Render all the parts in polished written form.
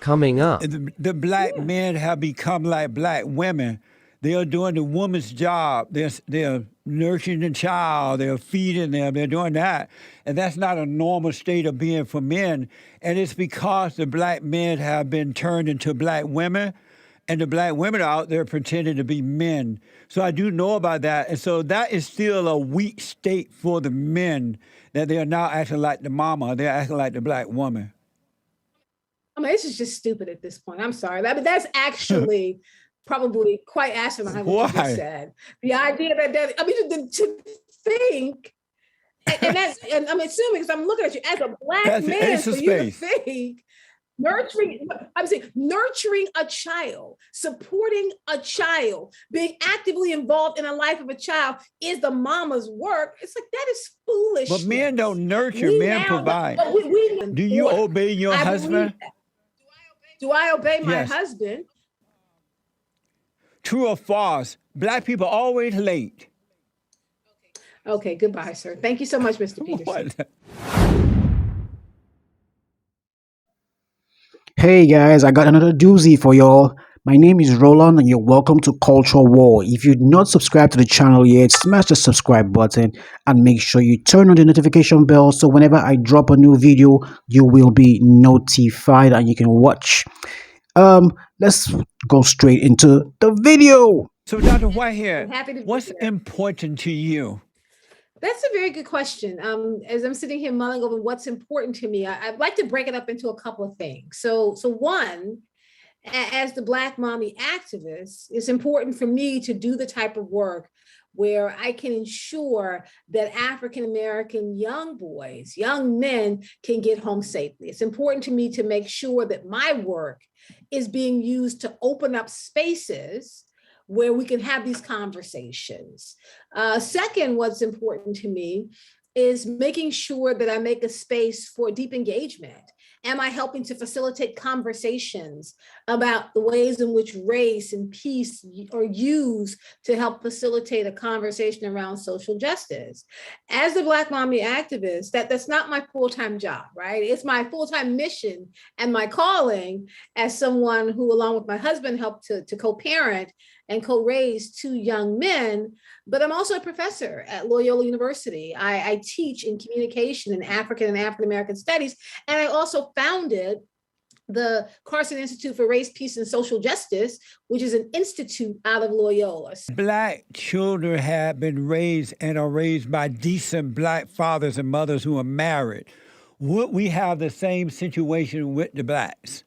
coming up. The black men have become like black women. They are doing the woman's job. They're nurturing the child. They're feeding them. They're doing that, and that's not a normal state of being for men. And it's because the black men have been turned into black women, and the black women are out there pretending to be men. So I do know about that, and so that is still a weak state for the men that they are now acting like the mama. They're acting like the black woman. I mean, this is just stupid at this point. I'm sorry. That's actually probably quite asinine what you just Why? said. The idea that I mean, to think, and I'm assuming because I'm looking at you as a black That's the man ace for of you to space. think nurturing a child, supporting a child, being actively involved in the life of a child is the mama's work. It's like that is foolishness. But men don't nurture, We men now, provide. but we Do you order. obey your I believe husband? that. Do I obey my Yes. husband? True or false? Black people always late. Okay, goodbye, sir. Thank you so much, Mr. Peterson. What? Hey guys, I got another doozy for y'all. My name is Roland and you're welcome to Culture War. If you've not subscribed to the channel yet, smash the subscribe button and make sure you turn on the notification bell so whenever I drop a new video, you will be notified and you can watch. Let's go straight into the video. So, Dr. I'm Whitehead, happy to be what's here. important to you? That's a very good question. As I'm sitting here mulling over what's important to me, I'd like to break it up into a couple of things. So one, as the Black mommy activist, it's important for me to do the type of work where I can ensure that African-American young boys, young men can get home safely. It's important to me to make sure that my work is being used to open up spaces where we can have these conversations. Second, what's important to me is making sure that I make a space for deep engagement. Am I helping to facilitate conversations about the ways in which race and peace are used to help facilitate a conversation around social justice? As a Black mommy activist, that's not my full-time job, right? It's my full-time mission and my calling as someone who, along with my husband, helped to co-parent and co-raise two young men, but I'm also a professor at Loyola University. I teach in communication in African and African-American studies, and I also founded the Carson Institute for Race, Peace, and Social Justice, which is an institute out of Loyola. Black children have been raised and are raised by decent Black fathers and mothers who are married. Would we have the same situation with the Blacks?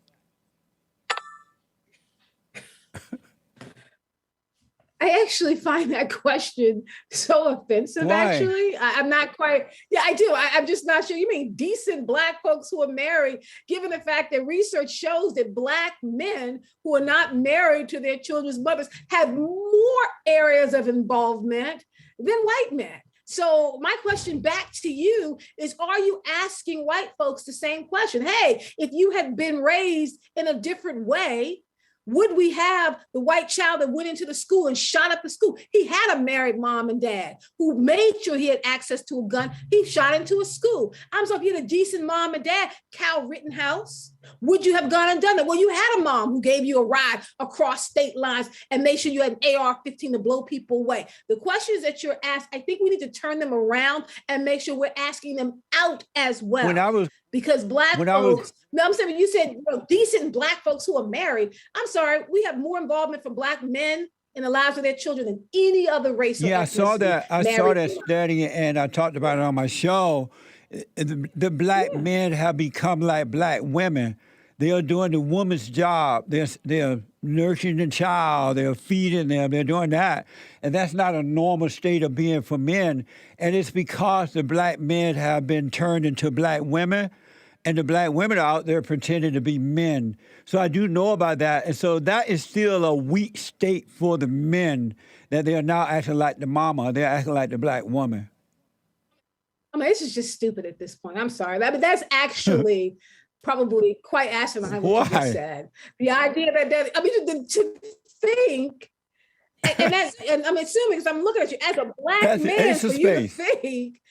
I actually find that question so offensive. Why? Actually, I'm not quite. Yeah, I do. I'm just not sure. You mean decent Black folks who are married, given the fact that research shows that Black men who are not married to their children's mothers have more areas of involvement than white men. So my question back to you is, are you asking white folks the same question? Hey, if you had been raised in a different way, would we have the white child that went into the school and shot up the school? He had a married mom and dad who made sure he had access to a gun. He shot into a school. I'm sorry, if you had a decent mom and dad, Cal Rittenhouse, would you have gone and done it? Well, you had a mom who gave you a ride across state lines and made sure you had an AR-15 to blow people away. The questions that you're asked, I think we need to turn them around and make sure we're asking them out as well. Because Black folks, no, I'm saying, you said decent Black folks who are married. I'm sorry, we have more involvement from Black men in the lives of their children than any other race. Yeah, I saw that. I saw that study, and I talked about it on my show. The Black men have become like Black women. They are doing the woman's job. They're nurturing the child. They're feeding them. They're doing that. And that's not a normal state of being for men. And it's because the Black men have been turned into Black women, and the Black women are out there pretending to be men. So I do know about that. And so that is still a weak state for the men, that they are now acting like the mama. They're acting like the Black woman. I mean, this is just stupid at this point. I'm sorry. That's actually probably quite asinine what you just said. The idea that I mean, to think, and I'm assuming, because I'm looking at you as a Black man, for you to think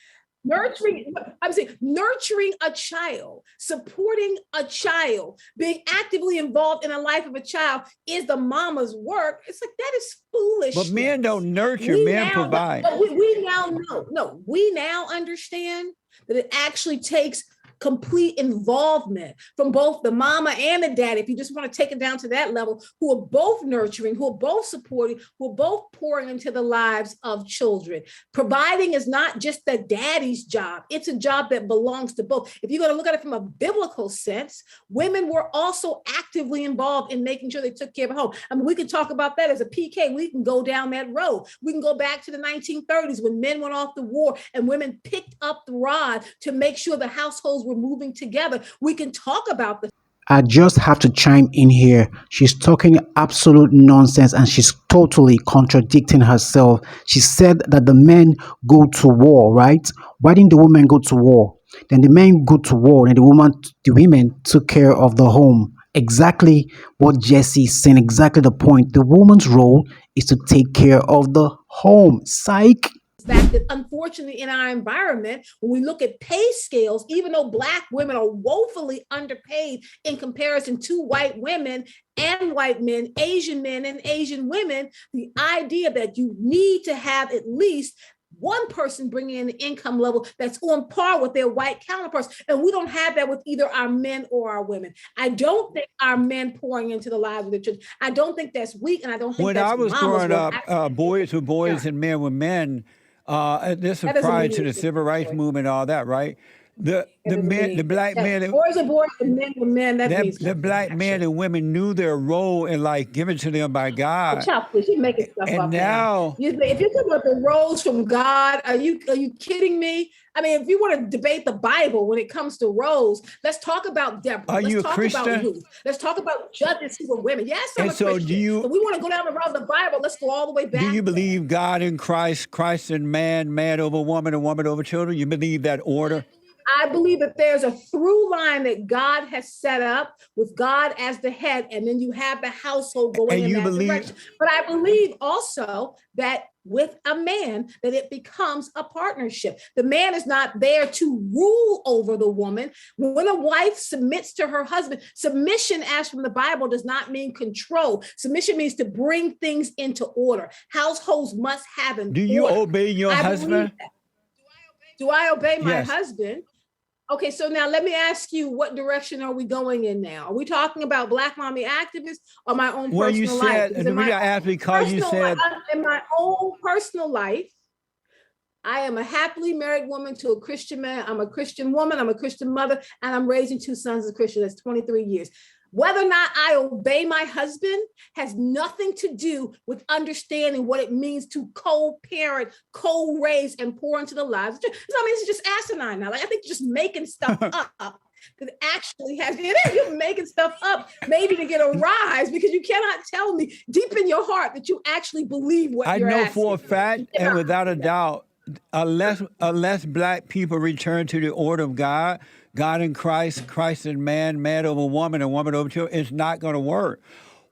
Nurturing, I'm saying nurturing a child, supporting a child, being actively involved in the life of a child is the mama's work. It's like that is But foolishness. men don't nurture, We men now, provide. but we now know, no, we now understand that it actually takes complete involvement from both the mama and the dad, if you just want to take it down to that level, who are both nurturing, who are both supporting, who are both pouring into the lives of children. Providing is not just the daddy's job. It's a job that belongs to both. If you're going to look at it from a biblical sense, women were also actively involved in making sure they took care of home. I mean, we can talk about that as a PK. We can go down that road. We can go back to the 1930s when men went off to war and women picked up the rod to make sure the households were moving together. We can talk about the I just have to chime in here. She's talking absolute nonsense and she's totally contradicting herself. She said that the men go to war, right? Why didn't the women go to war? Then the men go to war and the women took care of the home. Exactly what Jesse is saying, exactly the point. The woman's role is to take care of the home. Psych. fact that unfortunately in our environment, when we look at pay scales, even though Black women are woefully underpaid in comparison to white women and white men and Asian women, the idea that you need to have at least one person bringing in an income level that's on par with their white counterparts. And we don't have that with either our men or our women. I don't think our men pouring into the lives of their children, I don't think that's weak, and I don't think When that's I was mama's growing work. up, boys were boys and men were men. This was That doesn't prior mean to the anything. civil rights movement and all that, right? The That doesn't men, mean the black that men, boys are boys and men are men. That means the nothing, black men actually. and women knew their role in life given to them by Oh, God. child, please, you're making stuff And up now. now, If you're talking about the roles from God, are you kidding me? I mean, if you want to debate the Bible when it comes to roles, let's talk about Deborah. are Let's you a talk about Christian? Ruth. Let's talk about judges who were women. Yes, I'm And a so Christian. If we want to go down the road of the Bible, let's go all the way back. do you there. believe God in Christ, Christ in man, man over woman, and woman over children? You believe that order? I believe that there's a through line that God has set up with God as the head, and then you have the household going And in you that believe- direction. But I believe also that with a man, that it becomes a partnership. The man is not there to rule over the woman. When a wife submits to her husband, submission, as from the Bible, does not mean control. Submission means to bring things into order. Households must have an Do you order. obey your I husband? believe that. Do I obey my Yes. husband? Okay, so now let me ask you, what direction are we going in now? Are we talking about Black mommy activists or my own Well, you personal life? said, Because the in my reason I asked because you personal said, in my own personal life, I am a happily married woman to a Christian man. I'm a Christian woman. I'm a Christian mother, and I'm raising two sons as Christian. That's 23 years. Whether or not I obey my husband has nothing to do with understanding what it means to co-parent, co-raise, and pour into the lives. I mean, it's just asinine now. Like, I think you're just making stuff up. That actually has, you're making stuff up maybe to get a rise, because you cannot tell me deep in your heart that you actually believe what I you're know asking. for a fact and without a doubt, unless black people return to the order of God, God in Christ, Christ in man, man over woman, and woman over children, it's not going to work.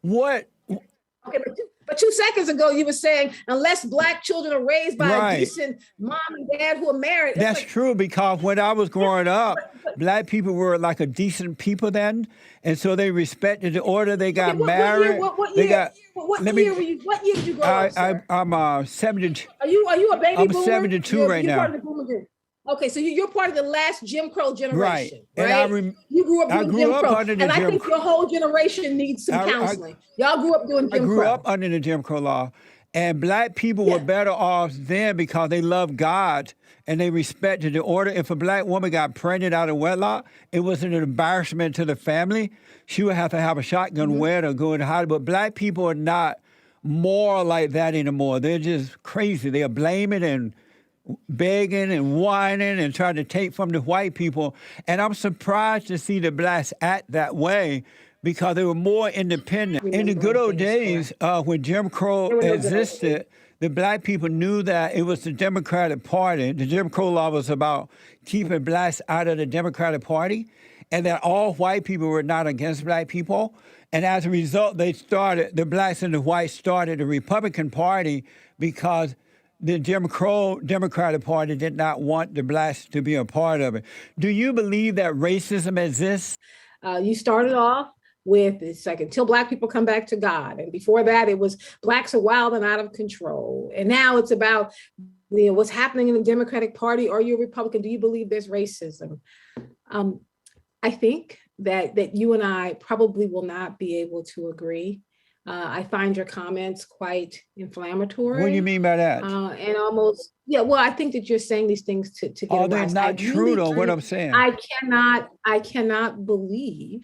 What? Okay, but 2 seconds ago you were saying unless Black children are raised by Right. a decent mom and dad who are married. That's like, true, because when I was growing up, black people were like a decent people then, and so they respected the order. They got married. What They year? got. What let year me- were you? What year did you grow up, sir? I'm 72. Are you a baby I'm boomer? 72 right you're now. Part of the boomer generation. Okay, so you're part of the last Jim Crow generation, And right? You grew up I doing grew Jim up Crow, under the and I Jim think Crow. your whole generation needs some counseling. Y'all grew up doing I Jim grew Crow. up under the Jim Crow law, and black people were better off then because they loved God and they respected the order. If a black woman got pregnant out of wedlock, it was an embarrassment to the family. She would have to have a shotgun wet or go in the hospital. But black people are not more like that anymore. They're just crazy. They are blaming and begging and whining and trying to take from the white people. And I'm surprised to see the blacks act that way because they were more independent. In the good old days, when Jim Crow existed, the black people knew that it was the Democratic Party. The Jim Crow law was about keeping blacks out of the Democratic Party, and that all white people were not against black people. And as a result, the blacks and the whites started the Republican Party because the Jim Crow Democratic Party did not want the blacks to be a part of it. Do you believe that racism exists? You started off with it's like until black people come back to God, and before that it was blacks are wild and out of control, and now it's about what's happening in the Democratic Party. Are you a Republican? Do you believe there's racism? I think that you and I probably will not be able to agree. I find your comments quite inflammatory. What do you mean by that? And almost, yeah, well, I think that you're saying these things to get Oh, a they're rise. not I true really though, what do- I'm saying. I cannot believe,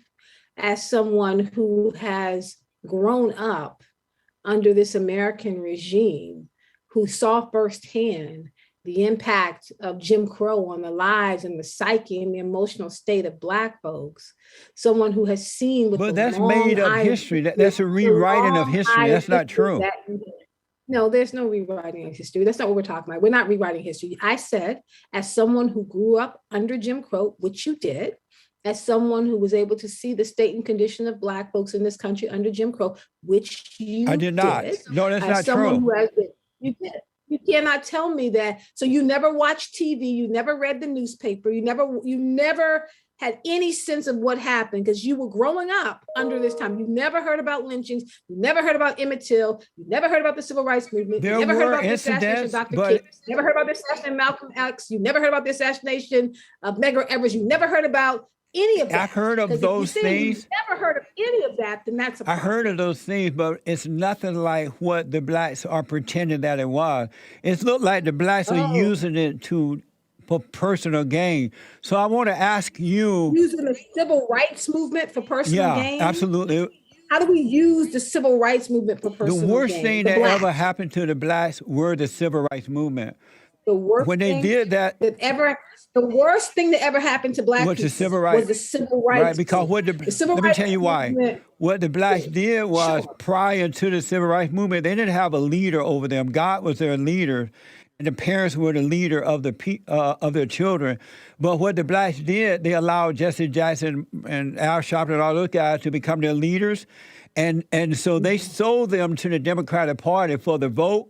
as someone who has grown up under this American regime, who saw firsthand the impact of Jim Crow on the lives and the psyche and the emotional state of Black folks, someone who has seen with But the that's long made up eye- history. That's a the rewriting of long history. eye That's not history true. no, there's no rewriting of history. That's not what we're talking about. We're not rewriting history. I said, as someone who grew up under Jim Crow, which you did, as someone who was able to see the state and condition of Black folks in this country under Jim Crow, which you I did not. No, that's as not someone true. who has been, you did. You cannot tell me that. So you never watched TV, you never read the newspaper, you never had any sense of what happened because you were growing up under this time. You never heard about lynchings, you never heard about Emmett Till, you never heard about the civil rights movement, There you never heard were about the assassination of incidents, Dr. but- King, you never heard about the assassination of Malcolm X, you never heard about the assassination of Medgar Evers, you never heard about any of that. I've heard of 'Cause if you're those saying things. you've never heard of any of that, then that's a I problem. heard of those things, but it's nothing like what the blacks are pretending that it was. It looked like the blacks are Oh. using it for personal gain. So I want to ask you. Using the civil rights movement for personal Yeah, gain? absolutely. How do we use the civil rights movement for personal gain? The worst thing The that blacks. ever happened to the blacks were the civil rights movement. The worst When they thing did that, the worst thing that ever happened to Black was the people civil rights. was the civil rights. Right, because what movement. The civil let me rights tell you why. movement- What the blacks did was Sure. prior to the civil rights movement, they didn't have a leader over them. God was their leader, and the parents were the leader of of their children. But what the blacks did, they allowed Jesse Jackson and Al Sharpton and all those guys to become their leaders, and so they sold them to the Democratic Party for the vote,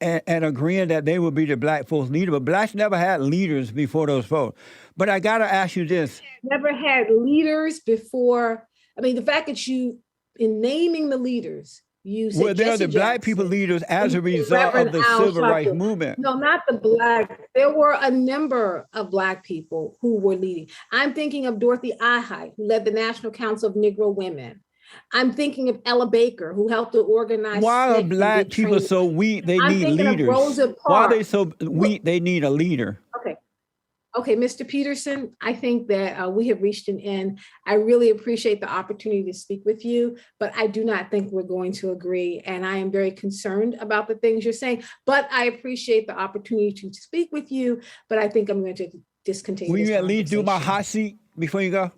and agreeing that they would be the black folks' leader. But blacks never had leaders before those votes. But I got to ask you this. Never had leaders before. I mean, the fact that you, in naming the leaders, you said Well, they're Jesse the black Jackson, people leaders as a and result of Reverend the Al civil rights Sharpton. movement. No, not the black. There were a number of Black people who were leading. I'm thinking of Dorothy Ahide, who led the National Council of Negro Women. I'm thinking of Ella Baker, who helped to organize. Why are SNCC and black get people training. so weak they I'm need thinking of leaders? Rosa Why are they Parks. so weak they need a leader? Okay, Mr. Peterson, I think that we have reached an end. I really appreciate the opportunity to speak with you, but I do not think we're going to agree. And I am very concerned about the things you're saying, but I appreciate the opportunity to speak with you, but I think I'm going to discontinue. Will this you at least do my conversation. hot seat before you go?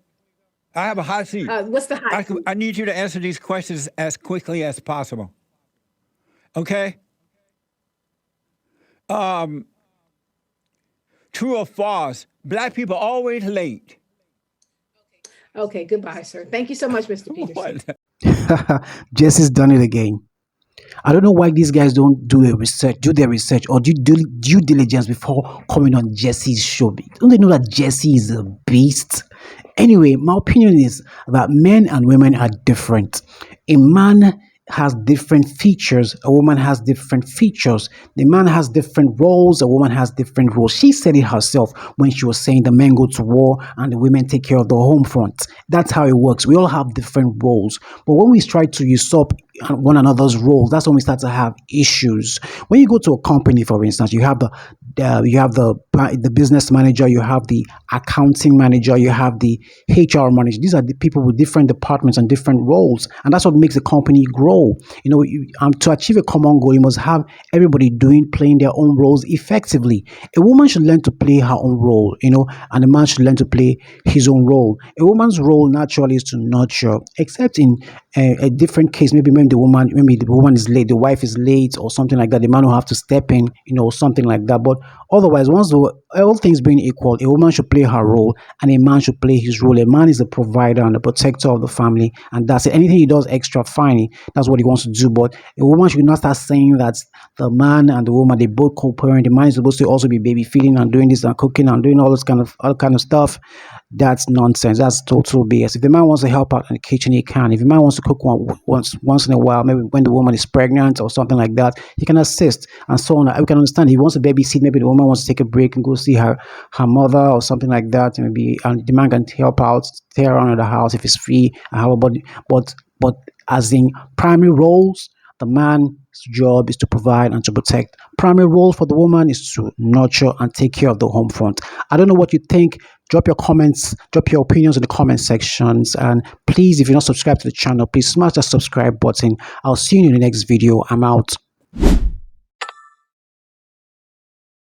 I have a hot seat. What's the hot seat? I need you to answer these questions as quickly as possible. Okay? True or false? Black people always late. Okay, goodbye, sir. Thank you so much, Mr. Peterson. What? Jesse's done it again. I don't know why these guys don't do their research or do due diligence before coming on Jesse's show. Don't they know that Jesse is a beast? Anyway, my opinion is that men and women are different. A man has different features, a woman has different features. The man has different roles, a woman has different roles. She said it herself when she was saying the men go to war and the women take care of the home front. That's how it works. We all have different roles. But when we try to usurp one another's roles, that's when we start to have issues. When you go to a company, for instance, you have the business manager, you have the accounting manager, you have the HR manager. These are the people with different departments and different roles, and that's what makes the company grow. To achieve a common goal, you must have everybody playing their own roles effectively. A woman should learn to play her own role, and a man should learn to play his own role. A woman's role naturally is to nurture, except in a different case, maybe men maybe the woman is late, the wife is late or something like that, the man will have to step in, something like that. But otherwise, once all things being equal, a woman should play her role and a man should play his role. A man is the provider and the protector of the family, and that's it. Anything he does extra, fine, that's what he wants to do. But a woman should not start saying that the man and the woman, they both co-parent. The man is supposed to also be baby feeding and doing this and cooking and doing all this kind of stuff. That's nonsense. That's total BS. If the man wants to help out in the kitchen, he can. If the man wants to cook once in a while, maybe when the woman is pregnant or something like that, he can assist and so on. We can understand. If he wants to babysit, maybe the woman wants to take a break and go see her mother or something like that. Maybe and the man can help out, stay around in the house if he's free. But as in primary roles, the man's job is to provide and to protect. Primary role for the woman is to nurture and take care of the home front. I don't know what you think. Drop your comments, drop your opinions in the comment sections. And please, if you're not subscribed to the channel, please smash that subscribe button. I'll see you in the next video. I'm out.